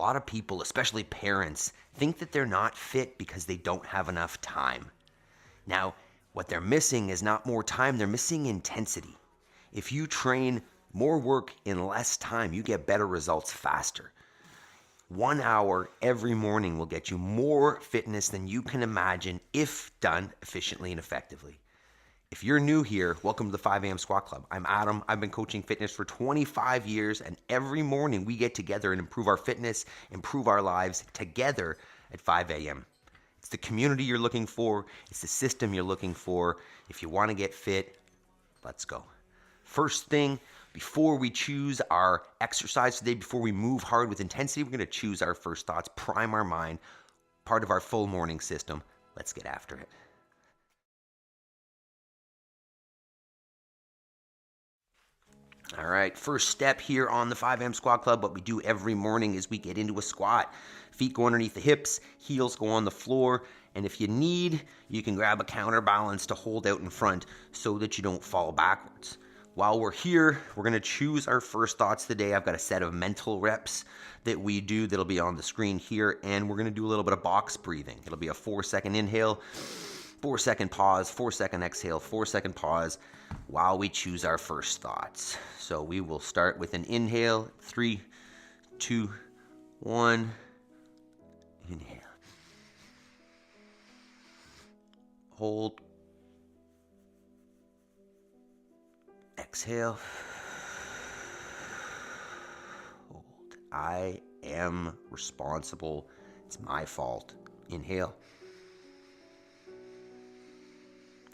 lot of people, especially parents, think that they're not fit because they don't have enough time. Now, what they're missing is not more time, they're missing intensity. If you train more work in less time, you get better results faster. 1 hour every morning will get you more fitness than you can imagine if done efficiently and effectively. If you're new here, welcome to the 5 a.m. Squat Club. I'm Adam. I've been coaching fitness for 25 years, and every morning we get together and improve our fitness, improve our lives together at 5 a.m. It's the community you're looking for. It's the system you're looking for. If you want to get fit, let's go. First thing, before we choose our exercise today, before we move hard with intensity, we're going to choose our first thoughts, prime our mind, part of our full morning system. Let's get after it. All right, first step here on the 5 a.m. Squat Club, what we do every morning is we get into a squat. Feet go underneath the hips, heels go on the floor, and if you need, you can grab a counterbalance to hold out in front so that you don't fall backwards. While we're here, we're going to choose our first thoughts today. I've got a set of mental reps that we do that'll be on the screen here, and we're going to do a little bit of box breathing. It'll be a 4-second inhale, 4-second pause, 4-second exhale, 4-second pause while we choose our first thoughts. So we will start with an inhale, 3, 2, 1, inhale. Hold. Exhale. Hold. I am responsible. It's my fault. Inhale.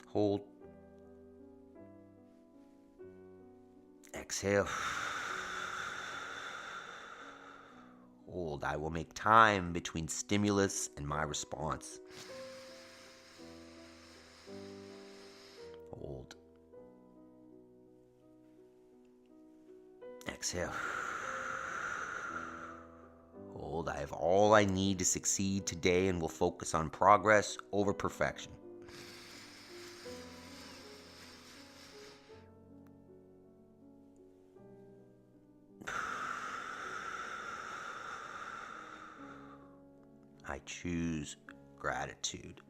Hold. Exhale. Hold. I will make time between stimulus and my response. Hold. Exhale. Hold. I have all I need to succeed today and will focus on progress over perfection. I choose gratitude.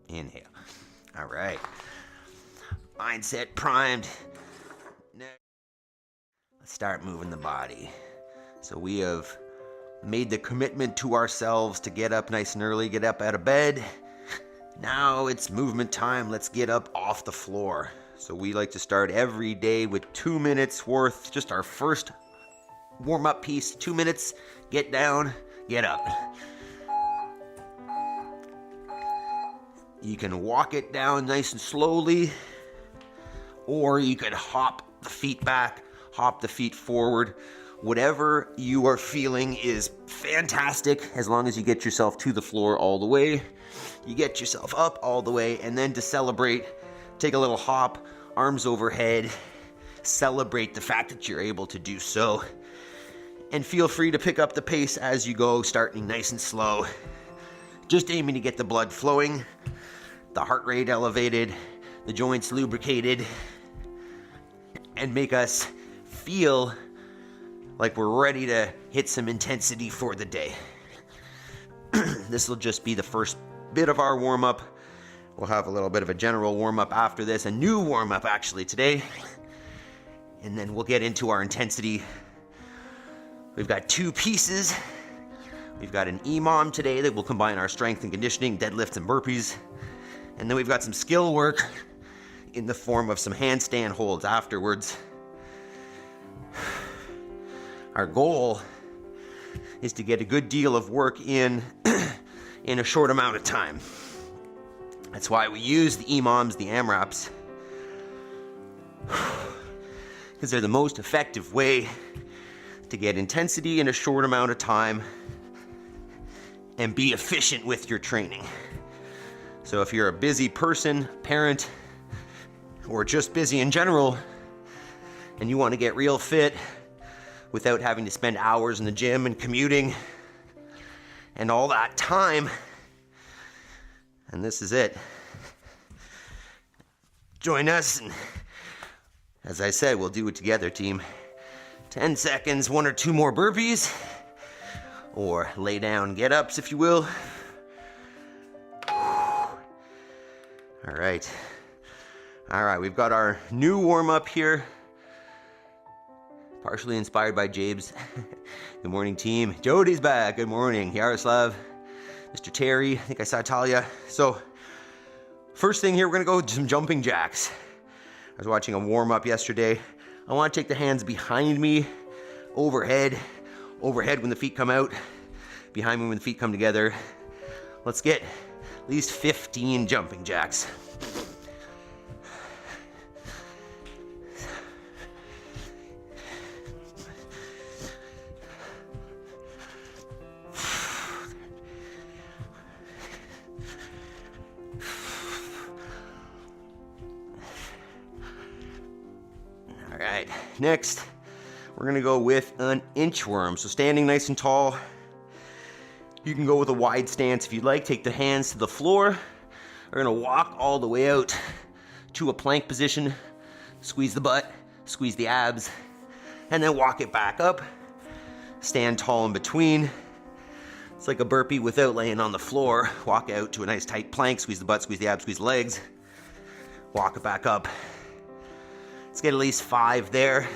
Inhale. All right. Mindset primed. Next, let's start moving the body. So we have made the commitment to ourselves to get up nice and early, get up out of bed. Now it's movement time. Let's get up off the floor. So we like to start every day with 2 minutes worth, just our first warm-up piece. 2 minutes, get down, get up. You can walk it down nice and slowly, or you could hop the feet back, hop the feet forward. Whatever you are feeling is fantastic, as long as you get yourself to the floor all the way. You get yourself up all the way, and then to celebrate, take a little hop, arms overhead. Celebrate the fact that you're able to do so. And feel free to pick up the pace as you go, starting nice and slow. Just aiming to get the blood flowing, the heart rate elevated, the joints lubricated, and make us feel like we're ready to hit some intensity for the day. This will just be the first bit of our warm-up. We'll have a little bit of a general warm-up after this, a new warm-up actually today, and then we'll get into our intensity. We've got 2 pieces. We've got an EMOM today that will combine our strength and conditioning, deadlifts and burpees. And then we've got some skill work in the form of some handstand holds afterwards. Our goal is to get a good deal of work in a short amount of time. That's why we use the EMOMs, the AMRAPs, because they're the most effective way to get intensity in a short amount of time and be efficient with your training. So if you're a busy person, parent, or just busy in general, and you want to get real fit without having to spend hours in the gym and commuting and all that time, and this is it. Join us, and as I said, we'll do it together, team. 10 seconds, 1 or 2 more burpees, or lay down get-ups, if you will. All right, we've got our new warm-up here, partially inspired by Jabe's. Good morning, team. Jody's back. Good morning. Yaroslav, Mr. Terry. I think I saw Talia. So, first thing here, we're gonna go some jumping jacks. I was watching a warm-up yesterday. I want to take the hands behind me, overhead when the feet come out, behind me when the feet come together. Let's get at least 15 jumping jacks. Alright, next we're going to go with an inchworm. So standing nice and tall. You can go with a wide stance if you'd like. Take the hands to the floor. We're going to walk all the way out to a plank position. Squeeze the butt, squeeze the abs, and then walk it back up. Stand tall in between. It's like a burpee without laying on the floor. Walk out to a nice tight plank. Squeeze the butt, squeeze the abs, squeeze the legs. Walk it back up. Let's get at least 5 there.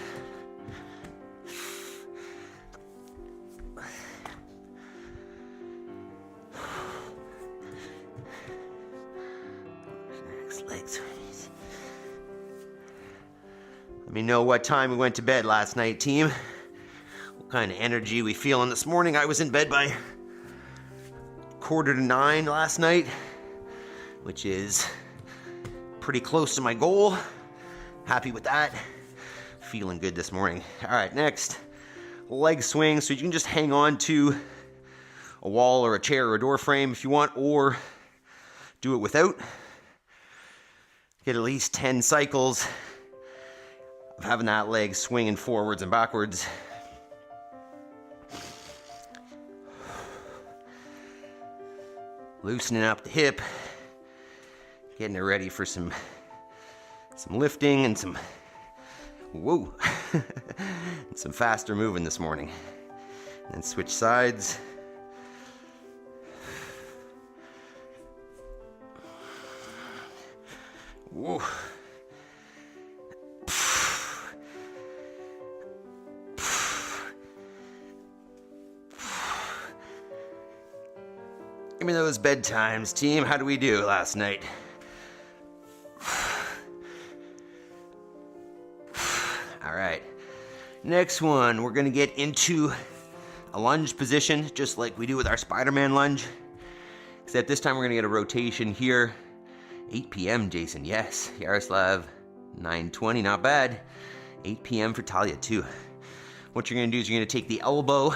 Next legs. Let me know what time we went to bed last night, team. What kind of energy we feeling this morning. I was in bed by 8:45 last night, which is pretty close to my goal. Happy with that. Feeling good this morning. All right, next, leg swing. So you can just hang on to a wall or a chair or a door frame if you want, or do it without. Get at least 10 cycles of having that leg swinging forwards and backwards. Loosening up the hip, getting it ready for some lifting and some, whoa, and some faster moving this morning. And then switch sides. Whoa. Give me those bedtimes, team. How do we do last night? All right. Next one, we're gonna get into a lunge position, just like we do with our Spider-Man lunge. Except this time we're gonna get a rotation here. 8 p.m., Jason, yes. Yaroslav, 9:20, not bad. 8 p.m. for Talia, too. What you're gonna do is you're gonna take the elbow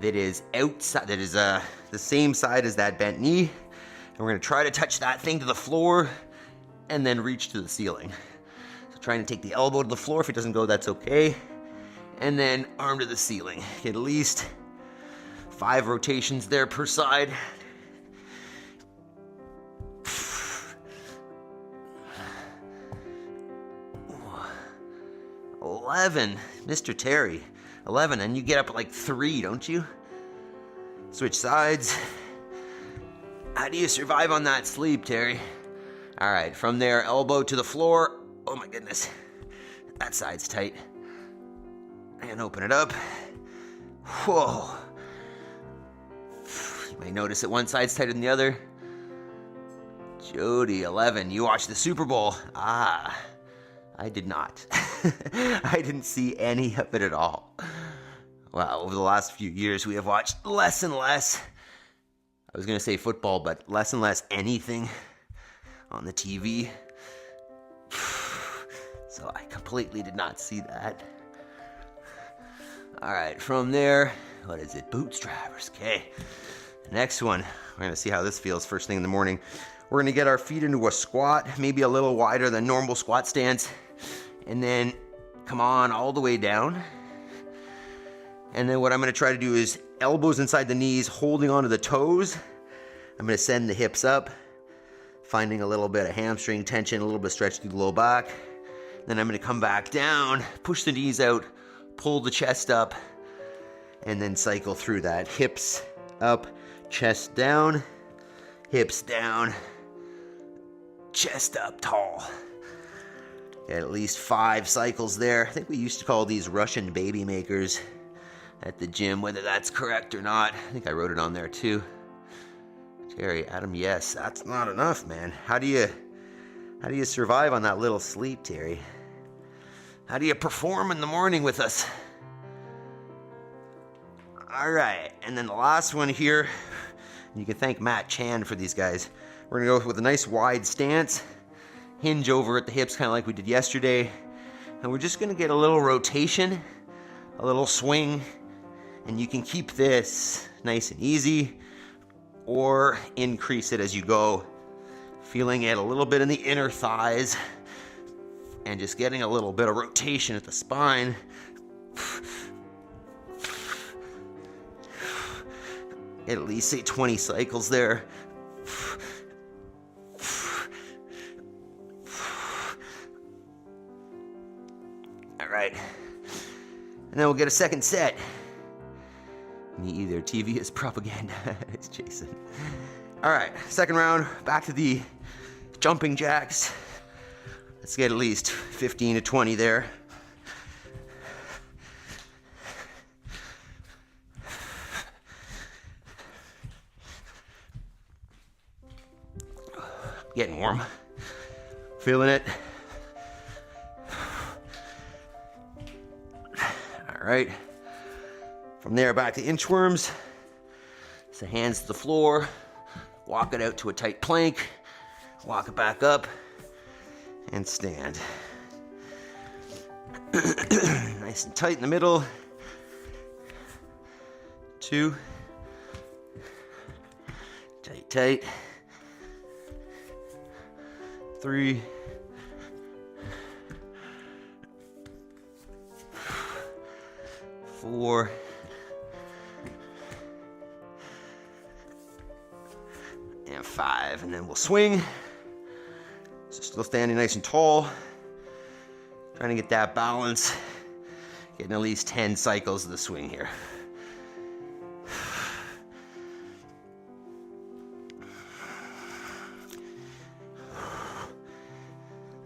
that is outside, that is the same side as that bent knee, and we're gonna try to touch that thing to the floor and then reach to the ceiling. So trying to take the elbow to the floor. If it doesn't go, that's okay. And then arm to the ceiling. Get at least 5 rotations there per side. Oh, 11, Mr. Terry. 11, and you get up at like 3, don't you? Switch sides. How do you survive on that sleep, Terry? All right, from there, elbow to the floor. Oh my goodness, that side's tight. And open it up. Whoa. You may notice that one side's tighter than the other. Jody, 11, you watched the Super Bowl. Ah, I did not. I didn't see any of it at all. Wow, over the last few years, we have watched less and less. I was going to say football, but less and less anything on the TV. So I completely did not see that. All right, from there, what is it? Bootstrappers. Okay. Next one, we're going to see how this feels first thing in the morning. We're going to get our feet into a squat, maybe a little wider than normal squat stance, and then come on all the way down. And then what I'm going to try to do is elbows inside the knees, holding onto the toes. I'm going to send the hips up, finding a little bit of hamstring tension, a little bit of stretch through the low back. Then I'm going to come back down, push the knees out, pull the chest up, and then cycle through that. Hips up, chest down, hips down, chest up tall. Get at least 5 cycles there. I think we used to call these Russian baby makers at the gym, whether that's correct or not. I think I wrote it on there too. Terry, Adam, yes, that's not enough, man. How do you survive on that little sleep, Terry? How do you perform in the morning with us? All right, and then the last one here, you can thank Matt Chan for these guys. We're gonna go with a nice wide stance, hinge over at the hips, kind of like we did yesterday, and we're just gonna get a little rotation, a little swing, and you can keep this nice and easy, or increase it as you go, feeling it a little bit in the inner thighs, and just getting a little bit of rotation at the spine. At least say 20 cycles there. All right. And then we'll get a second set. Me either. TV is propaganda. It's Jason. All right. Second round. Back to the jumping jacks. Let's get at least 15 to 20 there. Getting warm. Feeling it. All right. From there, back to inchworms. So hands to the floor. Walk it out to a tight plank. Walk it back up. And stand. Nice and tight in the middle. 2. Tight, tight. 3. 4. And 5. And then we'll swing. So still standing nice and tall. Trying to get that balance. Getting at least 10 cycles of the swing here.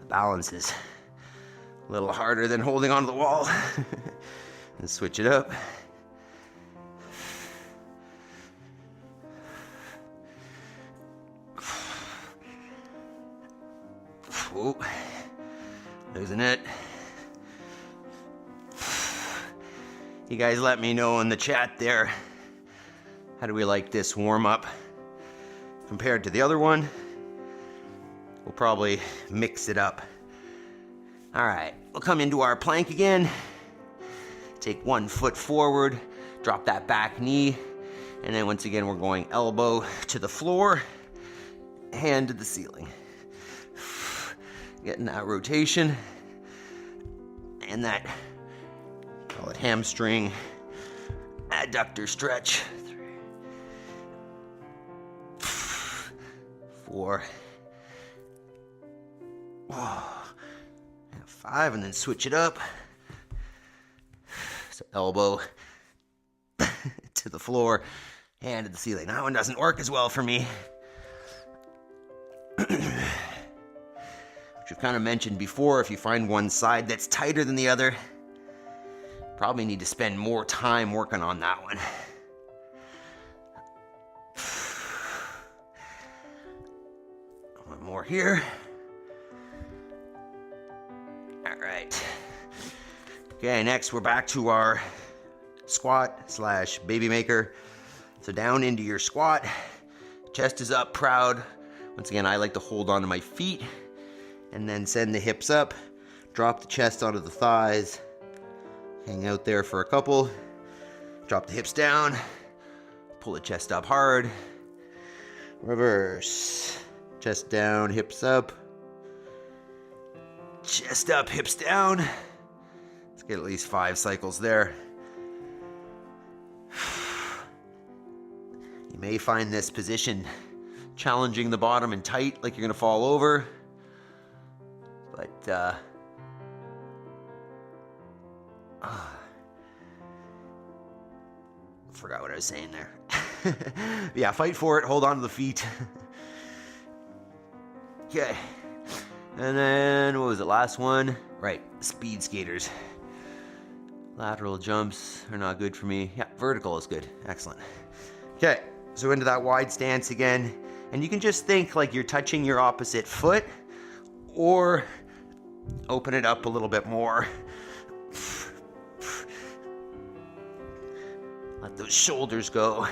Balance is a little harder than holding onto the wall. And switch it up. Whoa. Losing it. You guys let me know in the chat there. How do we like this warm up compared to the other one? We'll probably mix it up. All right, we'll come into our plank again. Take 1 foot forward, drop that back knee, and then once again, we're going elbow to the floor, hand to the ceiling. Getting that rotation and that, call it hamstring, adductor stretch. 3, 4, and 5, and then switch it up. So elbow to the floor, hand to the ceiling. That one doesn't work as well for me. Which I've kind of mentioned before, if you find one side that's tighter than the other, probably need to spend more time working on that one. One more here. All right. Okay, next we're back to our squat / baby maker. So down into your squat, chest is up, proud. Once again, I like to hold onto my feet and then send the hips up, drop the chest onto the thighs, hang out there for a couple, drop the hips down, pull the chest up hard, reverse, chest down, hips up, chest up, hips down. Let's get at least 5 cycles there. You may find this position challenging the bottom and tight, like you're gonna fall over. But Forgot what I was saying there. Yeah, fight for it. Hold on to the feet. Okay. And then, what was it? Last one? Right, speed skaters. Lateral jumps are not good for me. Yeah, vertical is good. Excellent. Okay, so into that wide stance again. And you can just think like you're touching your opposite foot, or open it up a little bit more. Let those shoulders go.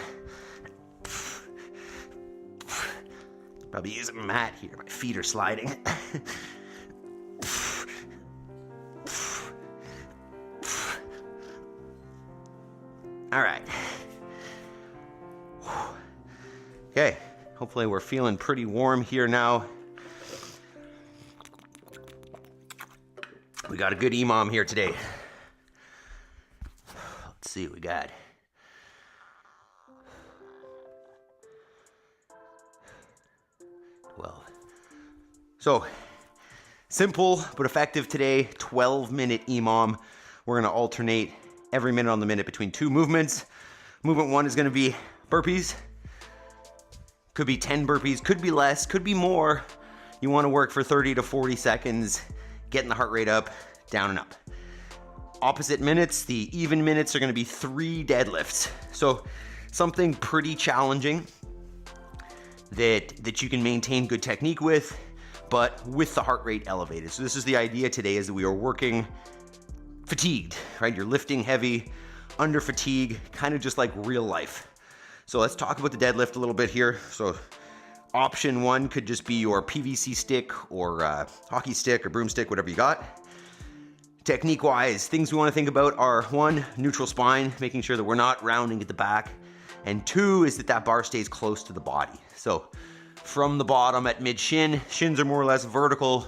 Probably using a mat here. My feet are sliding. All right. Okay. Hopefully we're feeling pretty warm here now. We got a good EMOM here today. Let's see what we got. So, simple but effective today, 12-minute EMOM. We're gonna alternate every minute on the minute between two movements. Movement one is gonna be burpees. Could be 10 burpees, could be less, could be more. You wanna work for 30 to 40 seconds, getting the heart rate up, down and up. Opposite minutes, the even minutes are gonna be 3 deadlifts. So, something pretty challenging that you can maintain good technique with, but with the heart rate elevated. So this is the idea today, is that we are working fatigued, right? You're lifting heavy, under fatigue, kind of just like real life. So let's talk about the deadlift a little bit here. So option one could just be your PVC stick or hockey stick or broomstick, whatever you got. Technique-wise, things we want to think about are 1, neutral spine, making sure that we're not rounding at the back. And 2 is that bar stays close to the body. So from the bottom at mid-shin, shins are more or less vertical,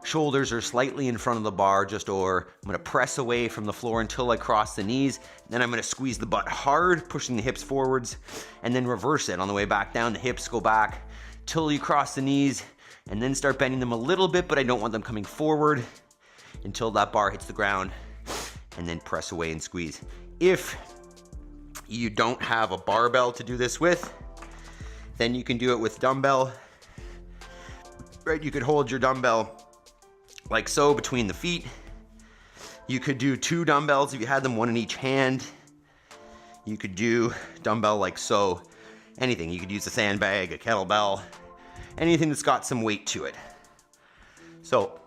shoulders are slightly in front of the bar, I'm gonna press away from the floor until I cross the knees, then I'm gonna squeeze the butt hard, pushing the hips forwards, and then reverse it. On the way back down, the hips go back till you cross the knees, and then start bending them a little bit, but I don't want them coming forward until that bar hits the ground, and then press away and squeeze. If you don't have a barbell to do this with, then you can do it with dumbbell, right? You could hold your dumbbell like so between the feet. You could do 2 dumbbells if you had them, 1 in each hand. You could do dumbbell like so. Anything. You could use a sandbag, a kettlebell, anything that's got some weight to it. So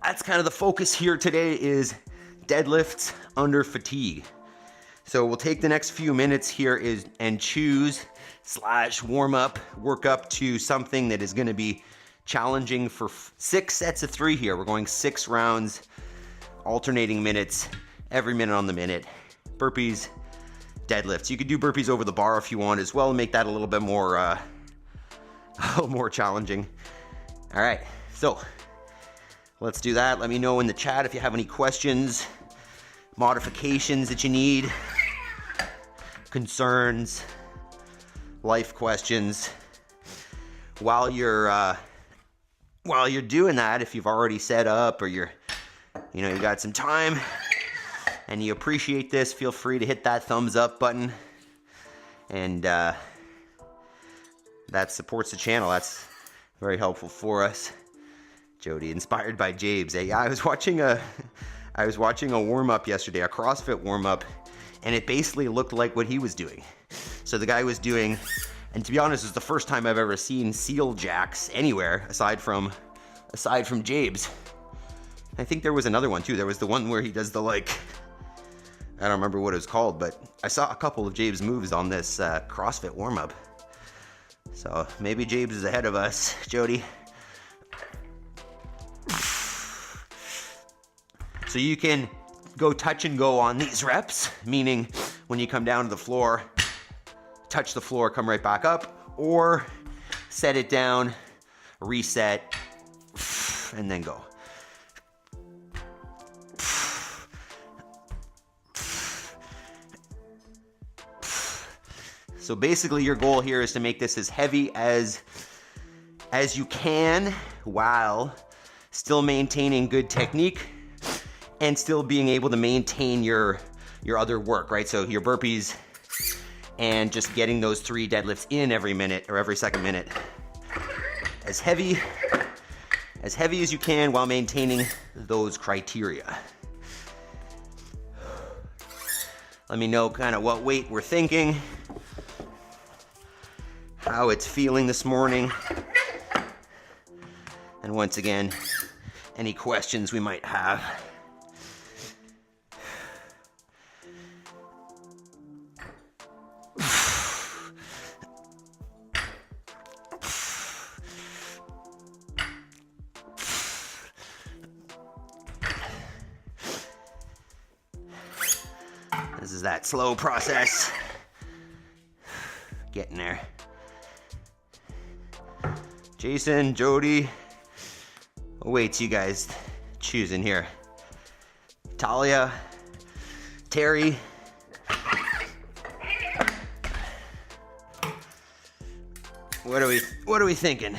that's kind of the focus here today, is deadlifts under fatigue. So we'll take the next few minutes here and choose / warm up, work up to something that is going to be challenging for 6 sets of 3 here. We're going 6 rounds, alternating minutes, every minute on the minute. Burpees, deadlifts. You could do burpees over the bar if you want as well, and make that a little bit more, more challenging. All right, so let's do that. Let me know in the chat if you have any questions, modifications that you need, concerns, life questions. While you're doing that, if you've already set up or you got some time and you appreciate this, feel free to hit that thumbs up button, and that supports the channel. That's very helpful for us. Jody, inspired by Jabes. Yeah, I was watching a warm up yesterday, a CrossFit warm up, and it basically looked like what he was doing. So the guy was doing, and to be honest, it's the first time I've ever seen seal jacks anywhere aside from Jabes. I think there was another one too. There was the one where he does the I don't remember what it was called, but I saw a couple of Jabes moves on this CrossFit warm up. So maybe Jabes is ahead of us, Jody. So you can go touch and go on these reps, meaning when you come down to the floor, touch the floor, come right back up, or set it down, reset, and then go. So basically your goal here is to make this as heavy as you can while still maintaining good technique and still being able to maintain your other work, right? So your burpees, and just getting those 3 deadlifts in every minute or every second minute. As heavy as you can while maintaining those criteria. Let me know kind of what weight we're thinking, how it's feeling this morning, and once again, any questions we might have. This is that slow process. Getting there. Jason, Jody, what weights you guys choosing here? Talia, Terry. What are we thinking?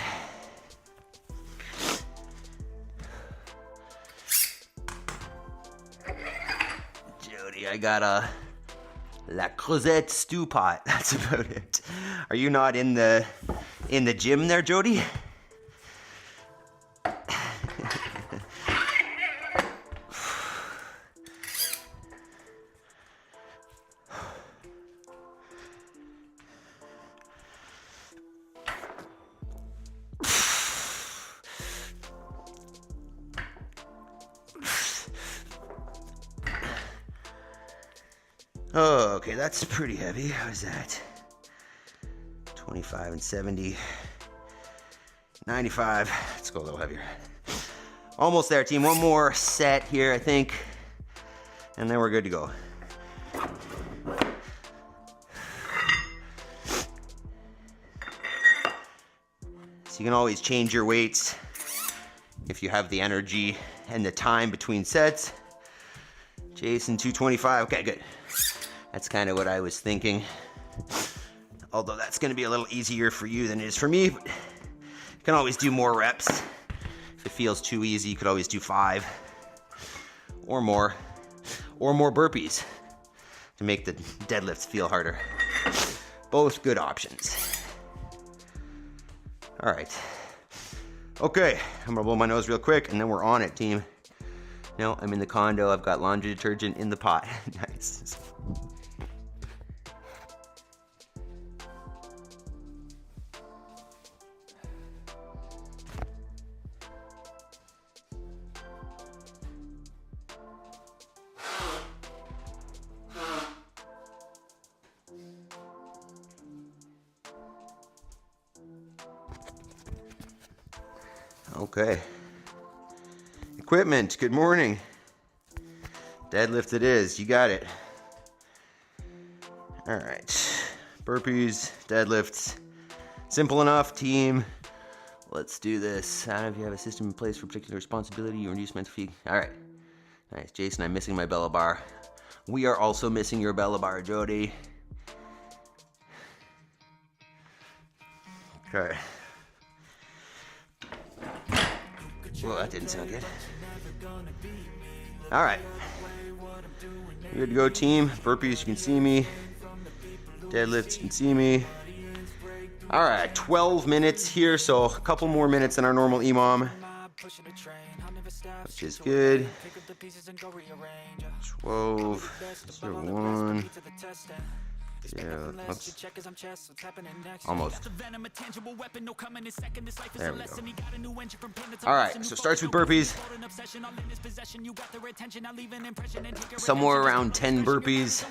Jody, I got a La Crozette stew pot. That's about it. Are you not in the gym there, Jody? Oh, okay, that's pretty heavy. What is that? 25 and 70. 95. Let's go a little heavier. Almost there, team. One more set here, I think. And then we're good to go. So you can always change your weights if you have the energy and the time between sets. Jason, 225. Okay, good. That's kind of what I was thinking. Although that's going to be a little easier for you than it is for me. But you can always do more reps. If it feels too easy, you could always do 5 or more. Or more burpees to make the deadlifts feel harder. Both good options. All right. Okay, I'm going to blow my nose real quick and then we're on it, team. No, I'm in the condo. I've got laundry detergent in the pot. Nice. Okay. Equipment, good morning. Deadlift it is, you got it. All right. Burpees, deadlifts. Simple enough, team. Let's do this. I don't know if you have a system in place for particular responsibility or reduce mental fatigue. All right. Nice. Jason, I'm missing my bella bar. We are also missing your bella bar, Jody. Okay. Well, that didn't sound good. All right. Good to go, team. Burpees, you can see me. Deadlifts, you can see me. All right, 12 minutes here, so a couple more minutes than our normal EMOM, which is good. 12, 01. Yeah, oops. Almost. There we go. All right, so starts with burpees. Somewhere around 10 burpees.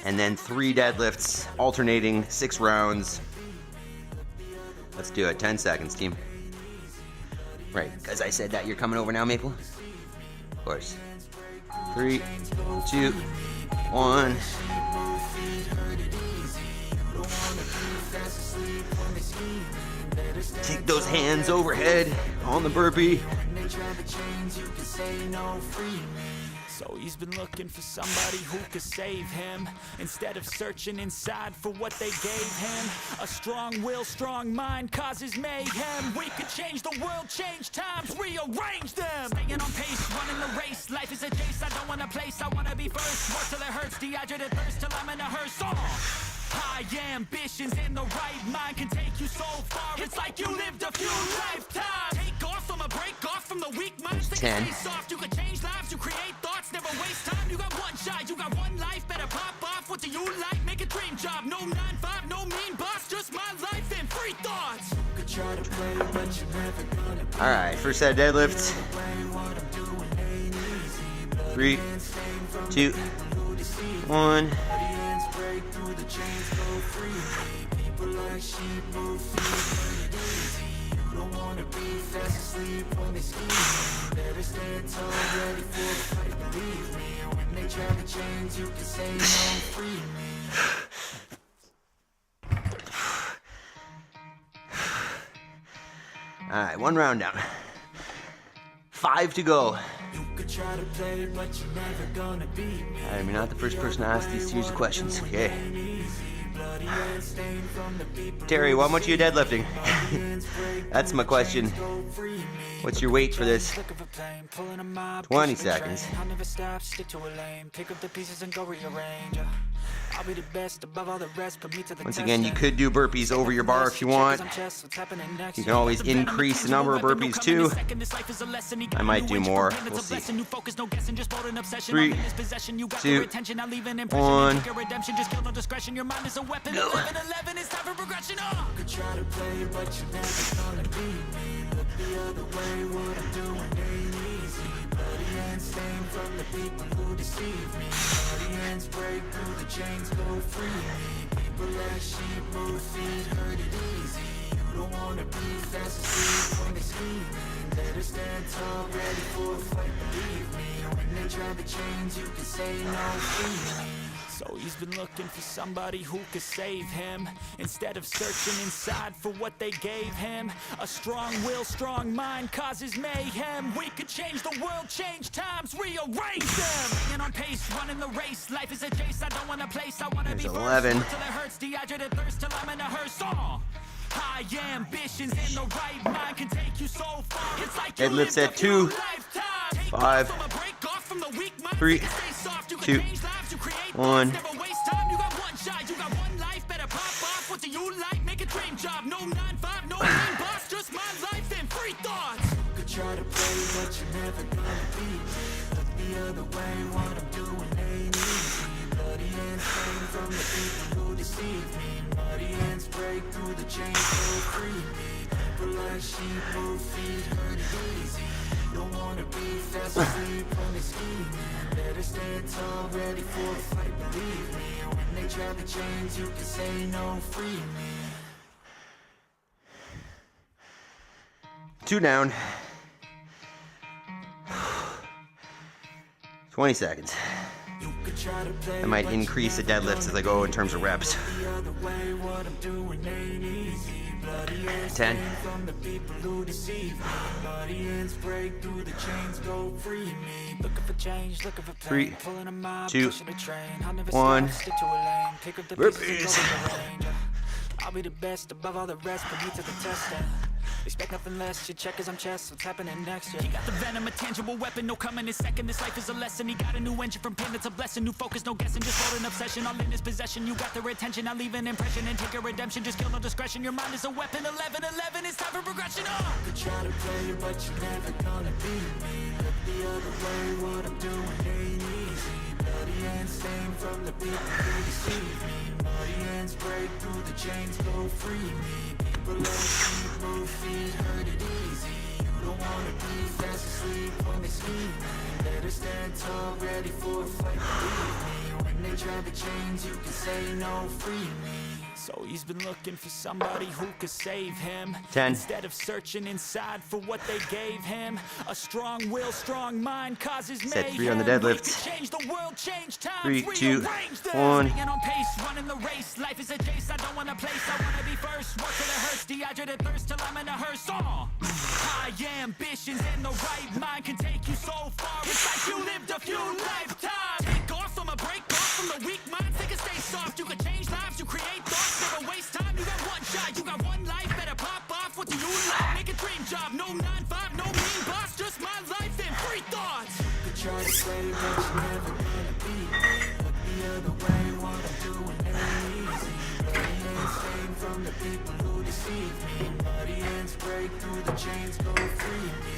And then 3 deadlifts, alternating 6 rounds. Let's do it. 10 seconds, team. Right, because I said that. You're coming over now, Maple? Of course. 3, 2, 1. Take those hands overhead on the burpee. So he's been looking for somebody who could save him, instead of searching inside for what they gave him. A strong will, strong mind causes mayhem. We could change the world, change times, rearrange them. Staying on pace, running the race. Life is a chase, I don't want a place, I wanna be first. Work till it hurts, dehydrated thirst till I'm in a hearse. High ambitions in the right mind can take you so far. It's like you lived a few lifetimes. Take off from a break off from the weak minds. 10. Soft. You can change lives, you create thoughts, never waste time. You got one shot, you got one life, better pop off. What do you like? Make a dream job. No 9-5, no mean boss, just my life and free thoughts. All right, first set of deadlifts. 3, 2, 1. All right, one round down. 5 to go. I'm not the first person to ask these series of questions. Okay. Terry, how much are you deadlifting? That's my question. What's your weight for this? 20 seconds. Once again, you could do burpees over your bar if you want. You can always increase the number of burpees too. I might do more. We'll see. 3, 2, 1. Go. From the people who deceive me, audience break through the chains, go free me. People like sheep move feet, hurt it easy. You don't wanna be fast asleep when they scheming. Better stand tall, ready for a fight, believe me. When they try to change, you can say no, free me. So he's been looking for somebody who could save him, instead of searching inside for what they gave him. A strong will, strong mind causes mayhem. We could change the world, change times, rearrange them. Staying on pace, running the race. Life is a chase, I don't want a place, I wanna be 11. First. Till it hurts, dehydrated thirst till I'm in a hearse. High ambitions in the right mind can take you so far. It's like deadlifts at 2, 5, 3, 2, 1. Never waste time, you got one shot, you got one life, better pop off. What do you like? Make a dream job. No 9-5, no mean boss, just my life and free thoughts. You could try to play, but you're never gonna beat me. Look the other way, what I'm doing ain't easy. Bloody hands came from the people who deceive me. Muddy hands break through the chains, go free me. People like sheep move feet, hurt it easy. You don't wanna be fast asleep when they scheming. Better stand tall, ready for a fight, believe me. When they try to change, you can say no, free me. 2 down. 20 seconds. I might increase the deadlifts as I go in terms of reps. 10. 3, 2, 1. Burpees. I'll be the best above all the rest, put me to the test. Expect nothing less, your check is I'm chess, what's happening next? Yeah. He got the venom, a tangible weapon, no coming in second. This life is a lesson, he got a new engine from pain, it's a blessing. New focus, no guessing, just hold an obsession. All in his possession, you got their attention. I'll leave an impression and take a redemption. Just kill no discretion, your mind is a weapon. 11-11, it's time for progression. You could try to play, but you're never gonna beat me. Look the other way, what I'm doing ain't easy. Bloody hands stained from the people who deceive me. Muddy hands break through the chains, go free me. People like sheep move feet, hurt it easy. You don't wanna be fast asleep when they scheme. Better stand tall, ready for a fight, believe me. When they try to change, you can say no, free me. So he's been looking for somebody who could save him. 10. Instead of searching inside for what they gave him. A strong will, strong mind causes mayhem. Set 3 on the deadlifts. Change the world, change times, 3, 2, rearrange them. 1. Staying on pace, running the race. Life is a chase, I don't wanna place. I wanna be first, work till it hurts. Dehydrated thirst till I'm in a hearse. High ambitions and the right mind can take you so far. It's like you lived a few lifetimes. Take off from a break off from the weak minds. They can stay soft. You can change lives, you create thoughts. Never waste time. You got one shot, you got one life. Better pop off. What do you like? Make a dream job. No 9-5, no mean boss. Just my life and free thoughts. You try to play, but you never gonna be. Look the other way. What I'm doing ain't easy. Bloody hands came from the people who deceive me. Bloody hands break through the chains, go free me.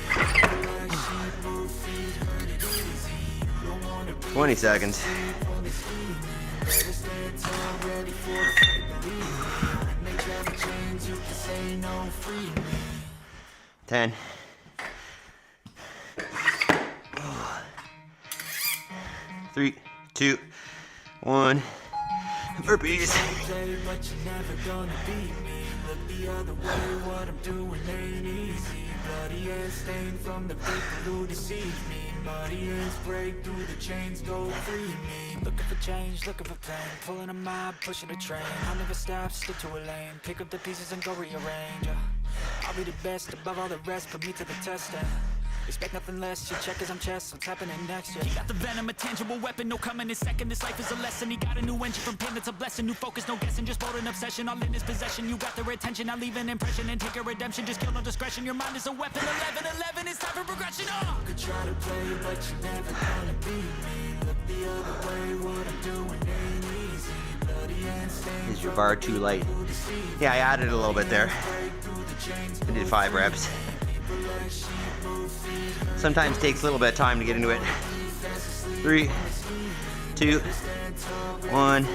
Like sheep, move feet, hurt it easy. You don't wanna be 20 seconds. on this evening. Better stand tall, ready for the fight, believe me. When they grab the chains, you can say no, free me. 10. 3, 2, 1. Burpees. Play, but you're never gonna beat me. Look the other way, what I'm doing ain't easy. Bloody hands stained from the people who deceive me. Bloody hands break through the chains, go free me. Looking for change, looking for pain. Pulling a mob, pushing a train. I'll never stop, stick to a lane. Pick up the pieces and go rearrange. I'll be the best above all the rest, put me to the test. Expect nothing less, your check is on chest. What's happening next? Yeah. He got the venom, a tangible weapon, no coming in second. This life is a lesson. He got a new engine from pain, that's a blessing. New focus, no guessing, just bold an obsession. All in his possession, you got their attention. I'll leave an impression and take a redemption. Just kill no discretion. Your mind is a weapon. 11-11, it's time for progression. You could try to play, but you're never gonna beat me. Look the other way, what I'm doing ain't easy. Bloody hands stains. Is your bar too light? Yeah, I added a little bit there. I did 5 reps. Sometimes takes a little bit of time to get into it. 3, 2, 1.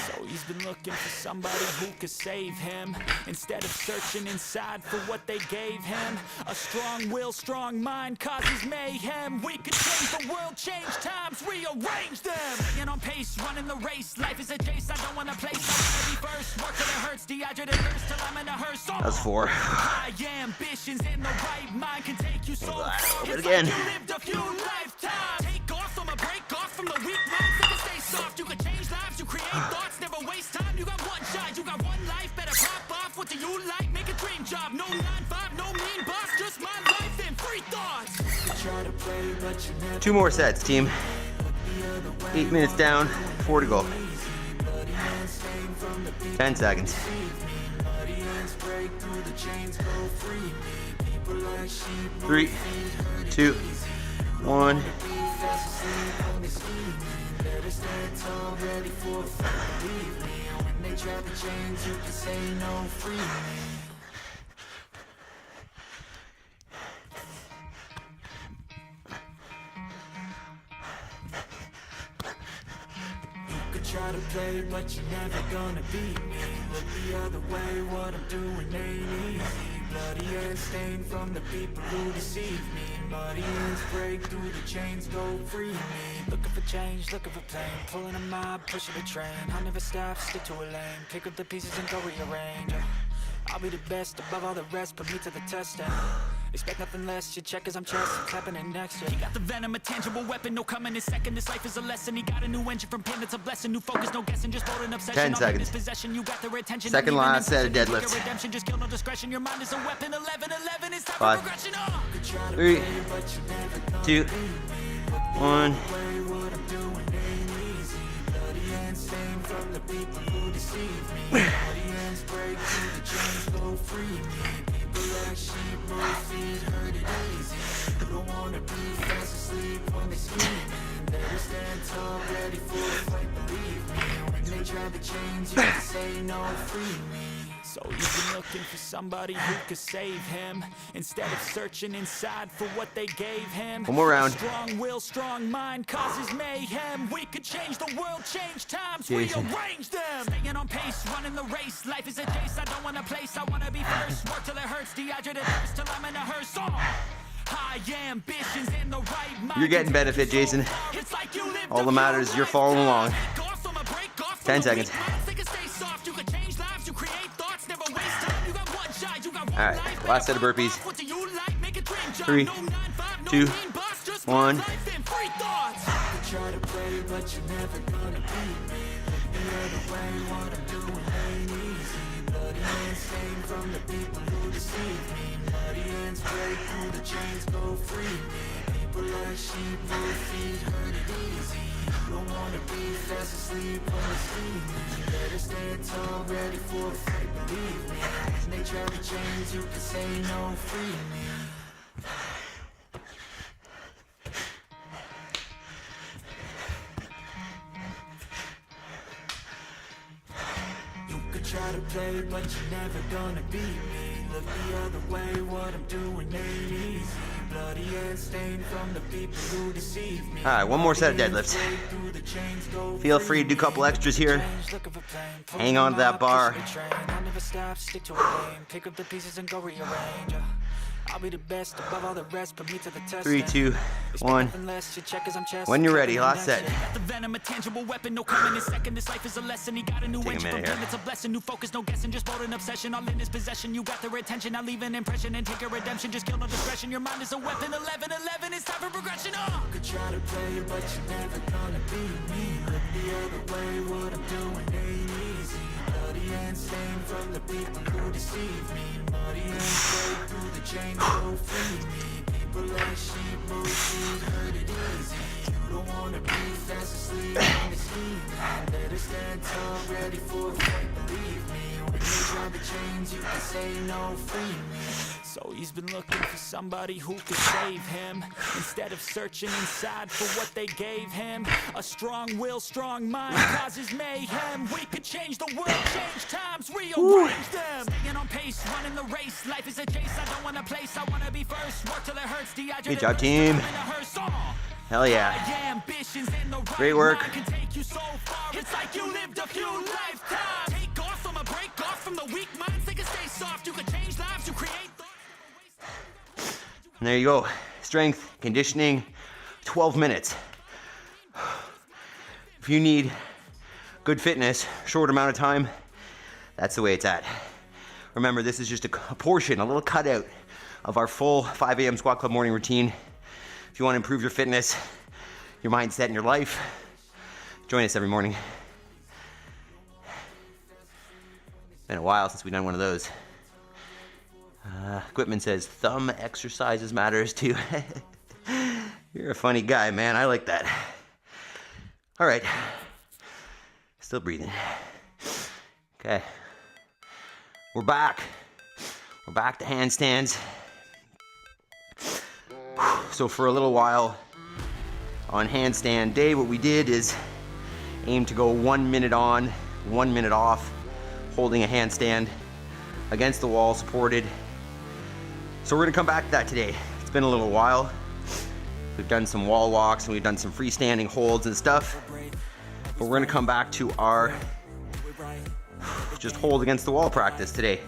So he's been looking for somebody who could save him. Instead of searching inside for what they gave him. A strong will, strong mind causes mayhem. We could change the world, change times, rearrange them. Staying on pace, running the race. Life is a chase, I don't wanna place. I wanna be first, work till it hurts. Dehydrated thirst till I'm in a hearse. That's 4. High ambitions and the right mind can take you so far. Do it It's again. like you lived a few lifetimes. Take off from a break off from the weak minds. They can stay soft. You can change lives, you create thoughts. Never waste time. You got one shot, you got one life. Better pop off. What do you like? Make a dream job. No 9-5, no mean boss. Just my life and free thoughts. Try to play, but you never 2 more sets, team. 8 minutes down, 4 to go. 10 seconds. 3, 2, 1. Try to play, but you're never gonna beat me. Look the other way, what I'm doing ain't easy. Bloody hands stained from the people who deceive me. Bloody hands break through the chains, go free me. Looking for change, looking for pain. Pulling a mob, pushing a train. I'll never stop, stick to a lane. Pick up the pieces and go rearrange. I'll be the best above all the rest, put me to the test. Expect nothing less, your check is on chest. What's happening next? He got the venom, a tangible weapon, no coming in second. This life is a lesson. He got a new engine from pain, that's a blessing. New focus, no guessing, just bold an obsession. 10 seconds. Possession, you got their attention. Second last set of deadlifts. Redemption, just kill no discretion. Your mind is a weapon. 11-11, it's time 5, for progression. 3, 2, 1. So he's been looking for somebody who could save him. Instead of searching inside for what they gave him. One more round. Strong will, strong mind causes mayhem. We could change the world, change times, Jason. rearrange them. Staying on pace, running the race. Life is a chase, I don't wanna place. I wanna be first, work till it hurts. Dehydrated thirst till I'm in a hearse. High You're getting benefit, Jason. All that matters is you're following along. 10 seconds. All right, last set of burpees. 3, 2, 1. Try to play, but you're never gonna beat me. Look the other way, what I'm doing ain't easy. Bloody and stained from the people who deceive me. All right, one more set of deadlifts. Feel free to do a couple extras here. Hang on to that bar. I'll be the best above all the rest, put me to the test. 3, 2, 1. When you're ready, last set. The venom, a tangible weapon, no coming in second. This life is a lesson. He got a new engine from pain. It's a blessing. New focus, no guessing. Just bold an obsession. All in his possession. You got their attention. I'll leave an impression and take a redemption. Just kill no discretion. Your mind is a weapon. 11-11. It's time for progression. You could try to play, but you're never gonna beat me. Look the other way. What I'm doing ain't easy. Bloody and stained from the people who deceive me. Muddy and straight through the chains, go free me. People like sheep, most heard it easy. You don't wanna be fast asleep on the scheme. Better stand tall, ready for a fight, believe me. When they drop the chains, you can say no, free me. So he's been looking for somebody who could save him, instead of searching inside for what they gave him. A strong will, strong mind causes mayhem. We could change the world, change times, rearrange them. Staying on pace, running the race. Life is a chase, I don't want a place. I want to be first, work till it hurts. Good job, team. Hell yeah. Great work. It's like you lived a few lifetimes. Take off from a break off from the weak minds. They can stay soft. You can change lives, you create. And there you go. Strength, conditioning, 12 minutes. If you need good fitness, short amount of time, that's the way it's at. Remember, this is just a portion, a little cutout of our full 5 a.m. Squat Club morning routine. If you want to improve your fitness, your mindset, and your life, join us every morning. Been a while since we've done one of those. Equipment says thumb exercises matters too. You're a funny guy, man. I like that. All right. Still breathing. Okay. We're back. We're back to handstands. So for a little while on handstand day, what we did is aim to go 1 minute on, 1 minute off, holding a handstand against the wall, supported. So we're gonna come back to that today. It's been a little while. We've done some wall walks and we've done some freestanding holds and stuff. But we're gonna come back to our just hold against the wall practice today.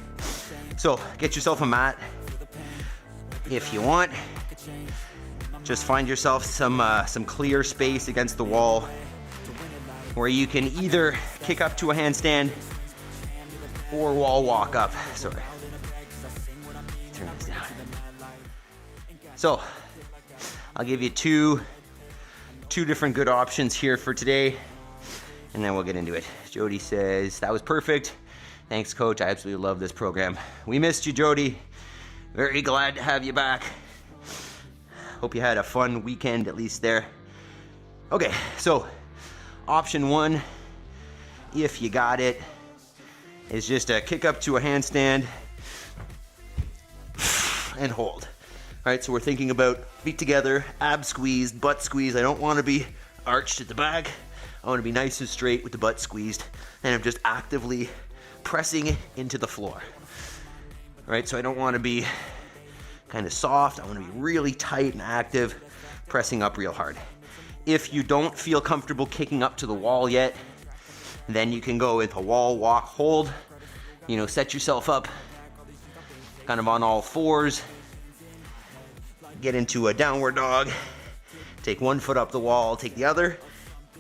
So get yourself a mat if you want. Just find yourself some clear space against the wall where you can either kick up to a handstand or wall walk up. Sorry. Turn this down. So I'll give you two different good options here for today, and then we'll get into it. Jody says, that was perfect. Thanks, coach. I absolutely love this program. We missed you, Jody. Very glad to have you back. Hope you had a fun weekend, at least there. Okay, so option one, if you got it, is just a kick up to a handstand and hold. All right, so we're thinking about feet together, ab squeezed, butt squeezed. I don't want to be arched at the back. I want to be nice and straight with the butt squeezed, and I'm just actively pressing into the floor. All right, so I don't want to be kind of soft. I want to be really tight and active, pressing up real hard. If you don't feel comfortable kicking up to the wall yet, then you can go with a wall walk hold. You know, set yourself up kind of on all fours. get into a downward dog. Take one foot up the wall, take the other,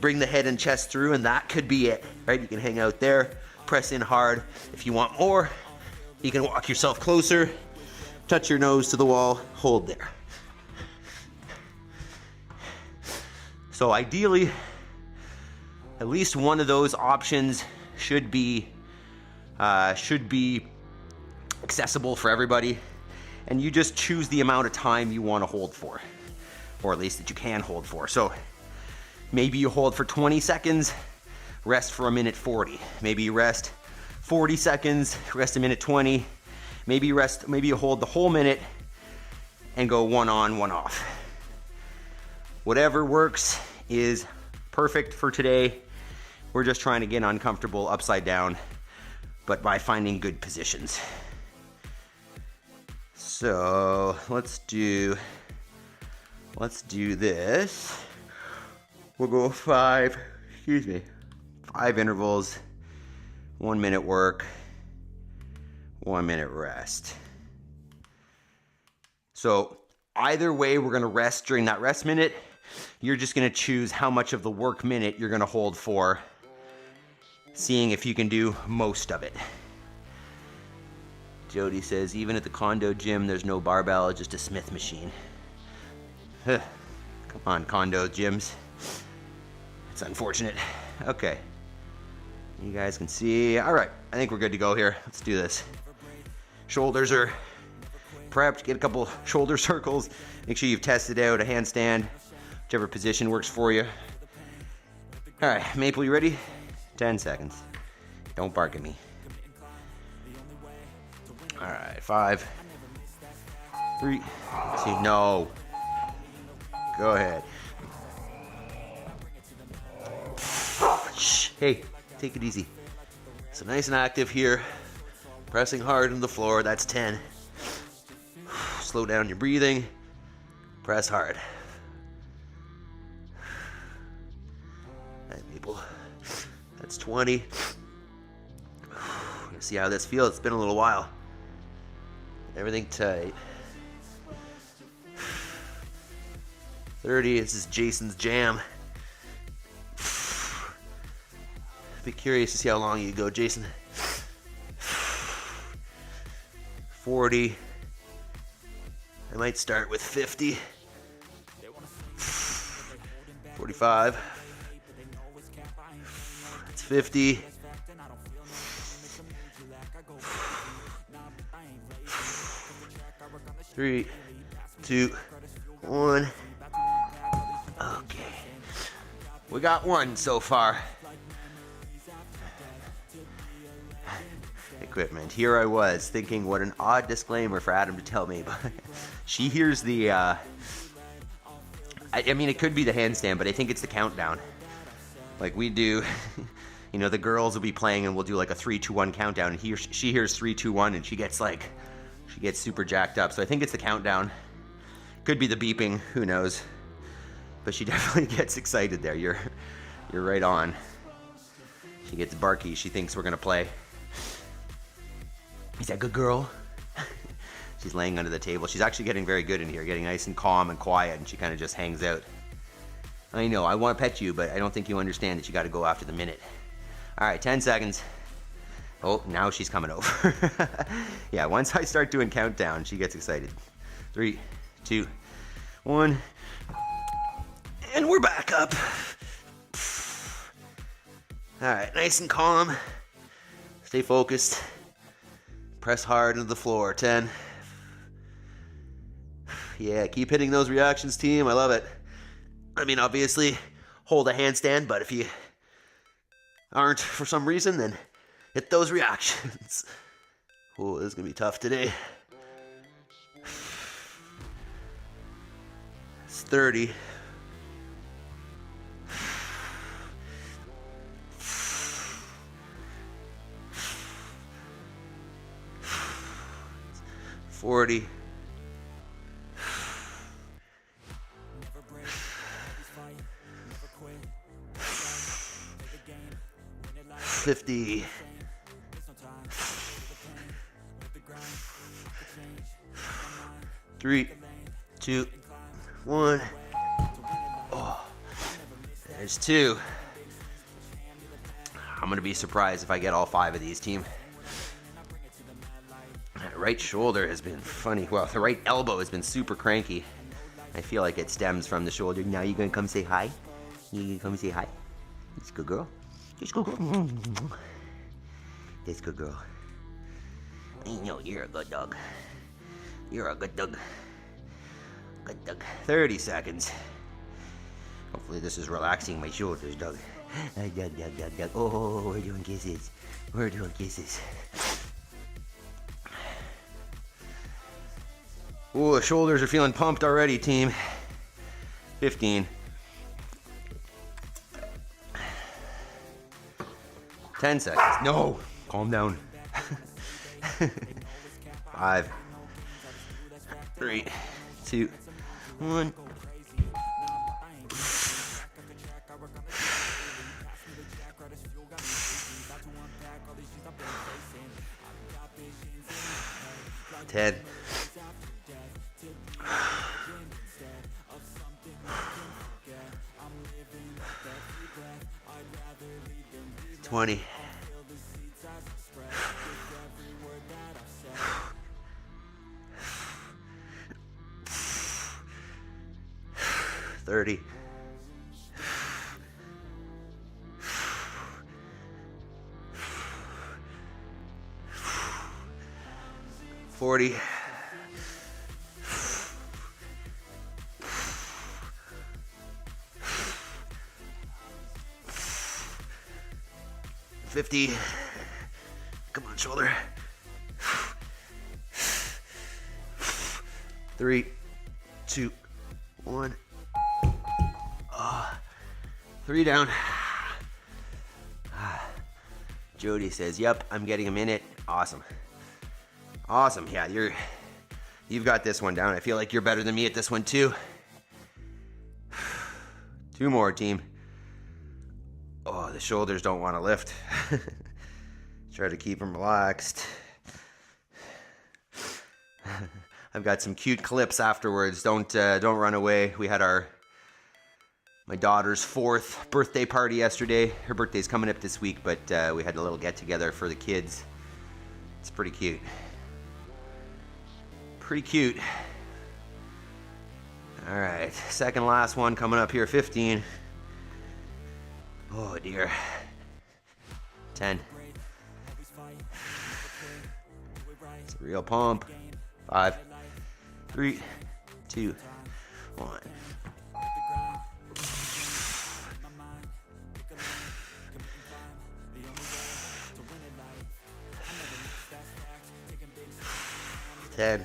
bring the head and chest through, and that could be it, right? You can hang out there, press in hard. If you want more, you can walk yourself closer, touch your nose to the wall, hold there. So ideally, at least one of those options should be accessible for everybody, and you just choose the amount of time you want to hold for, or at least that you can hold for. So maybe you hold for 20 seconds, rest for a minute 40. Maybe you rest 40 seconds, rest a minute 20. Maybe you hold the whole minute and go one on, one off. Whatever works is perfect for today. We're just trying to get uncomfortable upside down, but by finding good positions. So let's do this. We'll go 5 intervals, 1 minute work, 1 minute rest. So either way, we're gonna rest during that rest minute. You're just gonna choose how much of the work minute you're gonna hold for, seeing if you can do most of it. Jody says, even at the condo gym, there's no barbell, just a Smith machine. Come on, condo gyms. It's unfortunate. Okay. You guys can see. All right, I think we're good to go here. Let's do this. Shoulders are prepped. Get a couple shoulder circles. Make sure you've tested out a handstand, whichever position works for you. All right, Maple, you ready? 10 seconds. Don't bark at me. All right, 5, 3, 2, no. Go ahead. Shh, hey, take it easy. So nice and active here. Pressing hard on the floor, that's 10. Slow down your breathing. Press hard. All right, people. That's 20. See how this feels. It's been a little while. Everything tight. 30, this is Jason's jam. Be curious to see how long you go, Jason. 40. I might start with 50. 45. That's 50. 3, 2, 1. Okay. We got one so far. Equipment. Here I was thinking what an odd disclaimer for Adam to tell me, but she hears the I mean, it could be the handstand, but I think it's the countdown. Like we do, you know, the girls will be playing and we'll do like a 3, 2, 1 countdown, and she hears 3, 2, 1 and she gets super jacked up. So I think it's the countdown. Could be the beeping, who knows. But she definitely gets excited there. You're right on. She gets barky. She thinks we're gonna play. Is that a good girl? She's laying under the table. She's actually getting very good in here, getting nice and calm and quiet, and she kind of just hangs out. I know, I want to pet you, but I don't think you understand that you got to go after the minute. All right, 10 seconds. Oh, now she's coming over. Yeah, once I start doing countdown, she gets excited. 3, 2, 1. And we're back up. All right, nice and calm. Stay focused. Press hard into the floor. 10. Yeah, keep hitting those reactions, team. I love it. I mean, obviously, hold a handstand, but if you aren't for some reason, then hit those reactions. Oh, this is going to be tough today. It's 30. 40. 50. 3, 2, 1. Oh, there's 2. I'm gonna be surprised if I get all 5 of these, team. That right shoulder has been funny. Well, the right elbow has been super cranky. I feel like it stems from the shoulder. Now you gonna come say hi? You gonna come say hi? That's a good girl. That's a good girl. That's a good girl. I know you're a good dog. You're a good dog. Good dog. 30 seconds. Hopefully this is relaxing my shoulders, Doug. Doug. Oh, we're doing kisses. We're doing kisses. Oh, the shoulders are feeling pumped already, team. 15. 10 seconds. No, calm down. 5, 3, 2, 1. Ted. 20. 30. 40. 50. Come on, shoulder. 3, 2, 1. 3 down. Jody says, "Yep, I'm getting a minute." Awesome. Awesome. Yeah, you've got this one down. I feel like you're better than me at this one too. 2 more, team. Oh, the shoulders don't want to lift. Try to keep them relaxed. I've got some cute clips afterwards. Don't run away. We had my daughter's 4th birthday party yesterday. Her birthday's coming up this week, but we had a little get together for the kids. It's pretty cute. Pretty cute. All right, second last one coming up here, 15. Oh dear. 10. It's a real pump. 5, 3, 2, 1. Ten.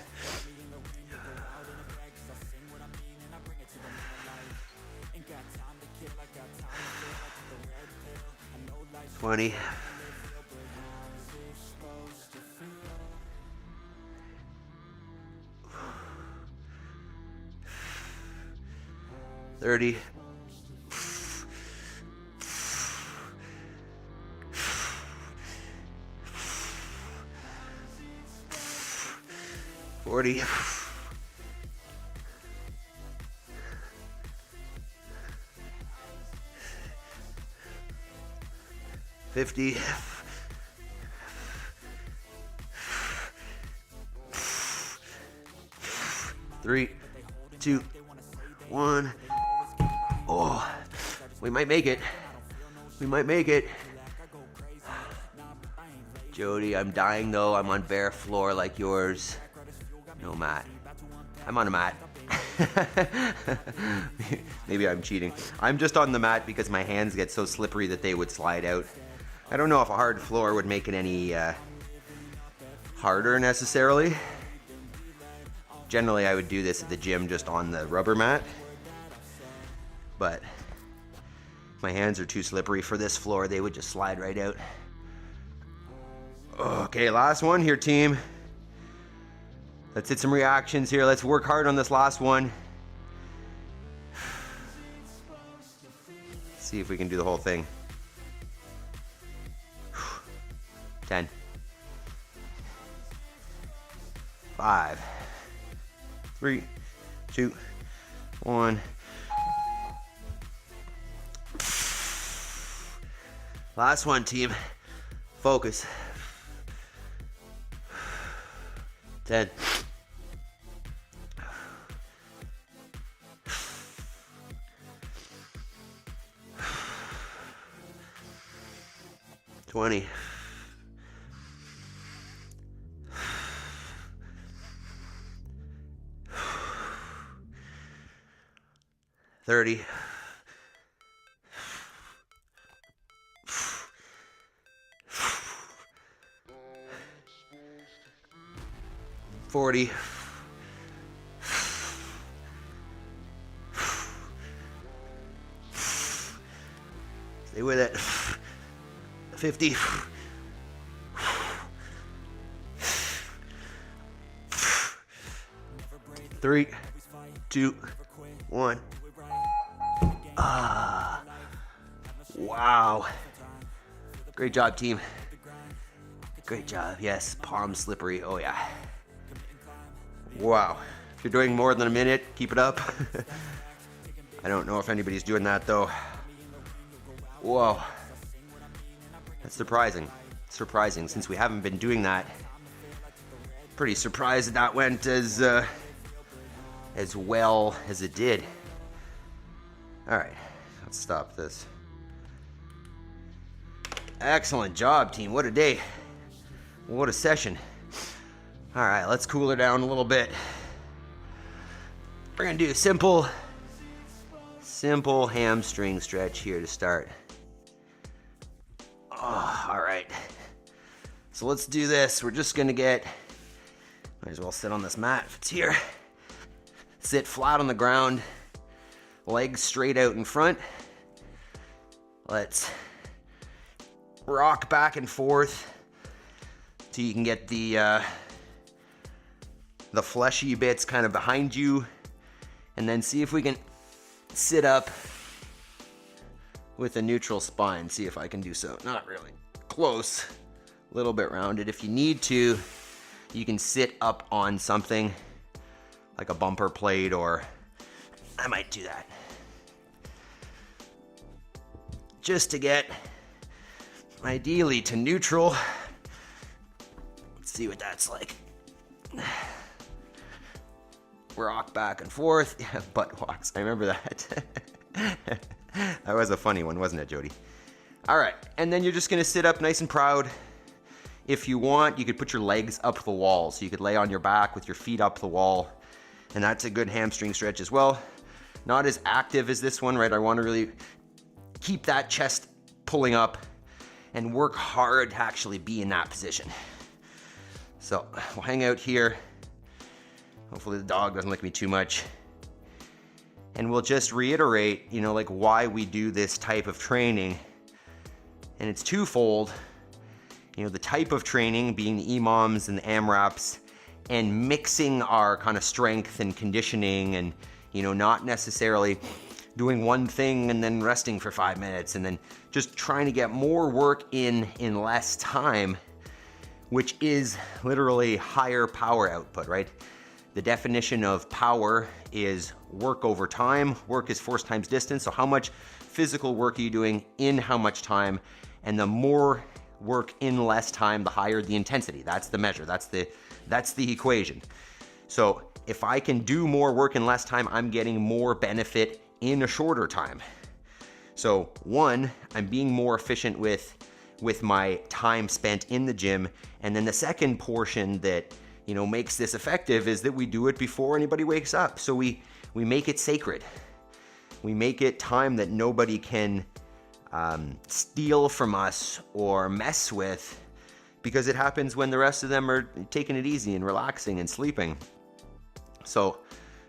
20. 30. 40. 50. 3, 2, 1. Oh, we might make it. We might make it. Jody, I'm dying though. I'm on bare floor like yours. No mat. I'm on a mat. Maybe I'm cheating. I'm just on the mat because my hands get so slippery that they would slide out. I don't know if a hard floor would make it any harder necessarily. Generally, I would do this at the gym just on the rubber mat. But my hands are too slippery for this floor. They would just slide right out. Okay, last one here, team. Let's hit some reactions here. Let's work hard on this last one. See if we can do the whole thing. 10. 5. 3, 2, 1. Last one, team. Focus. 10. 20. 30. 40. 'Stay with it. 50. 3, 2, 1. Wow. Great job, team. Great job. Yes, palm slippery. Oh, yeah. Wow. If you're doing more than a minute, keep it up. I don't know if anybody's doing that, though. Whoa. That's surprising. Surprising, since we haven't been doing that. Pretty surprised that went as well as it did. All right, let's stop this. Excellent job, team. What a day. What a session. All right, let's cool her down a little bit. We're gonna do a simple hamstring stretch here to start. Oh, all right. So let's do this. We're just gonna might as well sit on this mat if it's here. Sit flat on the ground, legs straight out in front. Let's rock back and forth till you can get the fleshy bits kind of behind you, and then see if we can sit up with a neutral spine. See if I can do so. Not really. Close. A little bit rounded. If you need to, you can sit up on something like a bumper plate, or I might do that. Just to get ideally to neutral. Let's see what that's like. Rock back and forth. Yeah, butt walks. I remember that. That was a funny one, wasn't it, Jody? All right, and then you're just gonna sit up nice and proud. If you want, you could put your legs up the wall. So you could lay on your back with your feet up the wall. And that's a good hamstring stretch as well. Not as active as this one, right? I wanna really keep that chest pulling up and work hard to actually be in that position. So we'll hang out here. Hopefully the dog doesn't lick me too much. And we'll just reiterate, like why we do this type of training. And it's twofold. The type of training being the EMOMs and the AMRAPs, and mixing our kind of strength and conditioning, and, not necessarily doing one thing and then resting for 5 minutes, and then just trying to get more work in less time, which is literally higher power output, right? The definition of power is work over time. Work is force times distance. So how much physical work are you doing in how much time? And the more work in less time, the higher the intensity. That's the measure. That's the equation. So if I can do more work in less time, I'm getting more benefit in a shorter time. So one, I'm being more efficient with my time spent in the gym. And then the second portion that makes this effective is that we do it before anybody wakes up. So we make it sacred. We make it time that nobody can steal from us or mess with, because it happens when the rest of them are taking it easy and relaxing and sleeping. So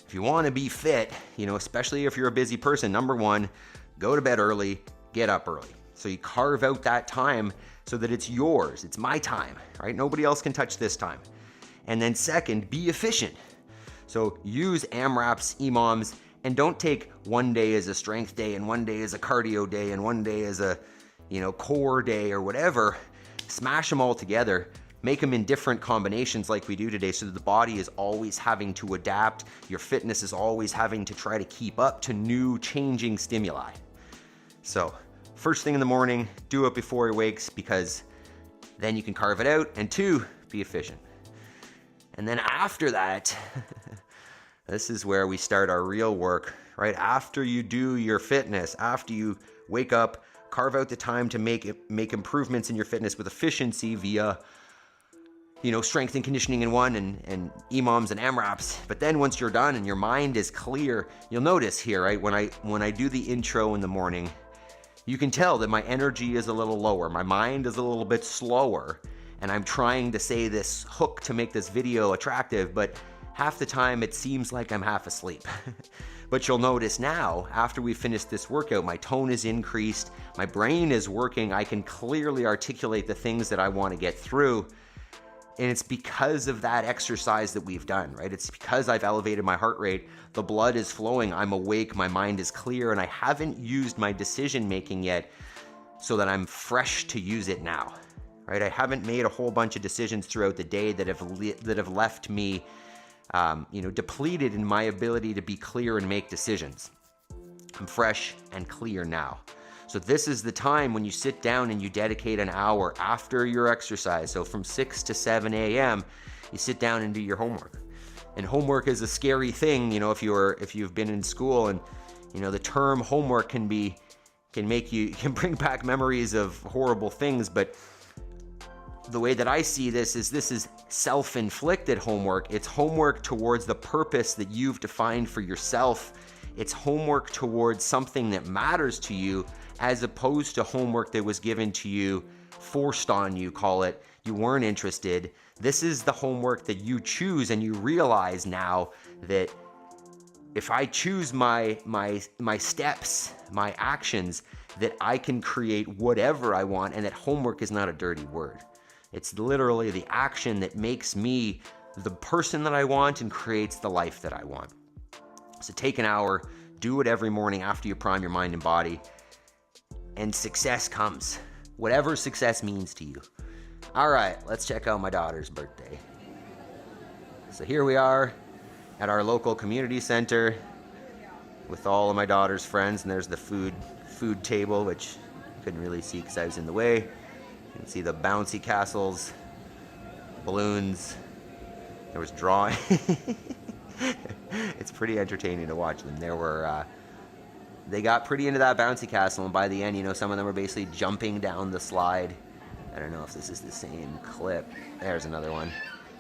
if you want to be fit, especially if you're a busy person, number one, go to bed early, get up early. So you carve out that time so that it's yours. It's my time, right? Nobody else can touch this time. And then second, be efficient. So use AMRAPs, EMOMs, and don't take one day as a strength day and one day as a cardio day and one day as a, core day or whatever. Smash them all together. make them in different combinations like we do today, so that the body is always having to adapt. Your fitness is always having to try to keep up to new changing stimuli. So first thing in the morning, do it before he wakes, because then you can carve it out, and 2, be efficient. And then after that, this is where we start our real work, right? After you do your fitness, after you wake up, carve out the time to make improvements in your fitness with efficiency via, strength and conditioning in one, and EMOMs and AMRAPs. But then once you're done and your mind is clear, you'll notice here, right? When I do the intro in the morning, you can tell that my energy is a little lower. My mind is a little bit slower, and I'm trying to say this hook to make this video attractive, but half the time it seems like I'm half asleep. But you'll notice now, after we finish this workout, my tone is increased, my brain is working, I can clearly articulate the things that I want to get through. And it's because of that exercise that we've done, right? It's because I've elevated my heart rate, the blood is flowing, I'm awake, my mind is clear, and I haven't used my decision making yet so that I'm fresh to use it now, right? I haven't made a whole bunch of decisions throughout the day that have left me depleted in my ability to be clear and make decisions. I'm fresh and clear now. So this is the time when you sit down and you dedicate an hour after your exercise. So from 6 to 7 a.m., you sit down and do your homework. And homework is a scary thing, if you've been in school, and the term homework can bring back memories of horrible things, but the way that I see this is self-inflicted homework. It's homework towards the purpose that you've defined for yourself. It's homework towards something that matters to you, as opposed to homework that was given to you, forced on you, call it. You weren't interested. This is the homework that you choose, and you realize now that if I choose my steps, my actions, that I can create whatever I want, and that homework is not a dirty word. It's literally the action that makes me the person that I want and creates the life that I want. So take an hour, do it every morning after you prime your mind and body, and success comes. Whatever success means to you. All right, let's check out my daughter's birthday. So here we are at our local community center with all of my daughter's friends, and there's the food table, which you couldn't really see because I was in the way. You can see the bouncy castles, balloons. There was drawing. It's pretty entertaining to watch them. They got pretty into that bouncy castle, and by the end, some of them were basically jumping down the slide. I don't know if this is the same clip. There's another one.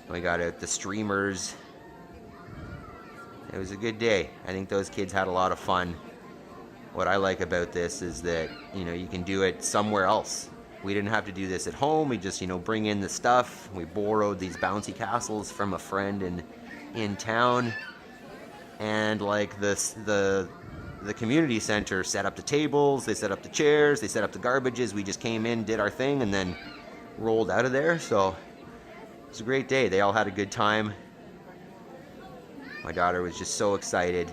And we got out the streamers. It was a good day. I think those kids had a lot of fun. What I like about this is that, you can do it somewhere else. We didn't have to do this at home. We just, bring in the stuff. We borrowed these bouncy castles from a friend in town. And like the community center set up the tables, they set up the chairs, they set up the garbages. We just came in, did our thing, and then rolled out of there. So it was a great day. They all had a good time. My daughter was just so excited.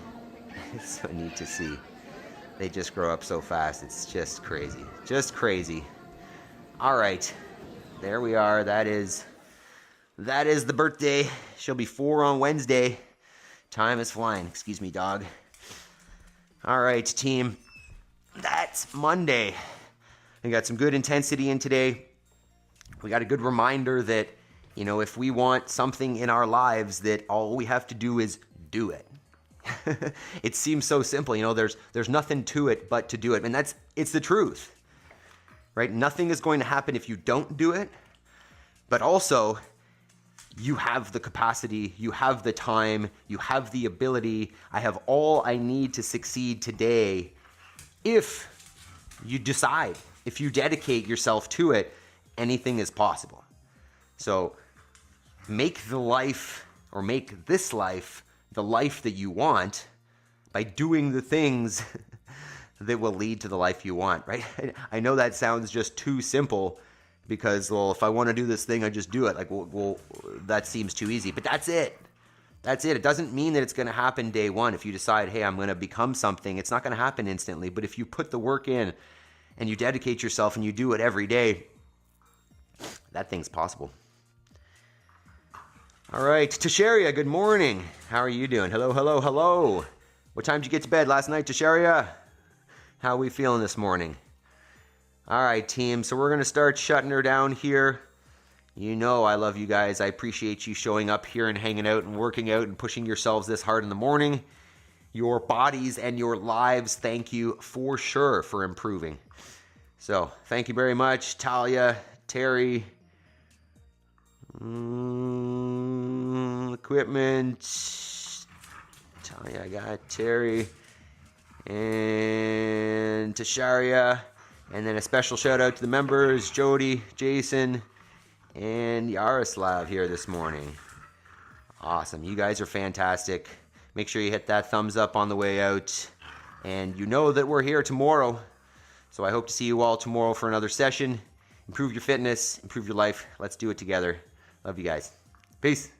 It's so neat to see. They just grow up so fast. It's just crazy. Just crazy. All right. There we are. That is the birthday. She'll be 4 on Wednesday. Time is flying. Excuse me, dog. All right, team. That's Monday. We got some good intensity in today. We got a good reminder that, if we want something in our lives, that all we have to do is do it. It seems so simple. There's nothing to it but to do it. And it's the truth, right? Nothing is going to happen if you don't do it. But also, you have the capacity, you have the time, you have the ability. I have all I need to succeed today if you decide, if you dedicate yourself to it. Anything is possible. So make this life the life that you want by doing the things that will lead to the life you want, right? I know that sounds just too simple because, if I want to do this thing, I just do it. Well, that seems too easy, but that's it. That's it. It doesn't mean that it's going to happen day one. If you decide, hey, I'm going to become something, it's not going to happen instantly. But if you put the work in and you dedicate yourself and you do it every day, that thing's possible. All right, Tasharia, good morning. How are you doing? Hello, hello, hello. What time did you get to bed last night, Tasharia? How are we feeling this morning? All right, team, so we're going to start shutting her down here. You know I love you guys. I appreciate you showing up here and hanging out and working out and pushing yourselves this hard in the morning. Your bodies and your lives, thank you for sure for improving. So, thank you very much, Talia, Terry, equipment, Talia, I got Terry, and Tasharia, and then a special shout out to the members, Jody, Jason, and Yaroslav here this morning. Awesome. You guys are fantastic. Make sure you hit that thumbs up on the way out. And you know that we're here tomorrow. So I hope to see you all tomorrow for another session. Improve your fitness, improve your life. Let's do it together. Love you guys. Peace.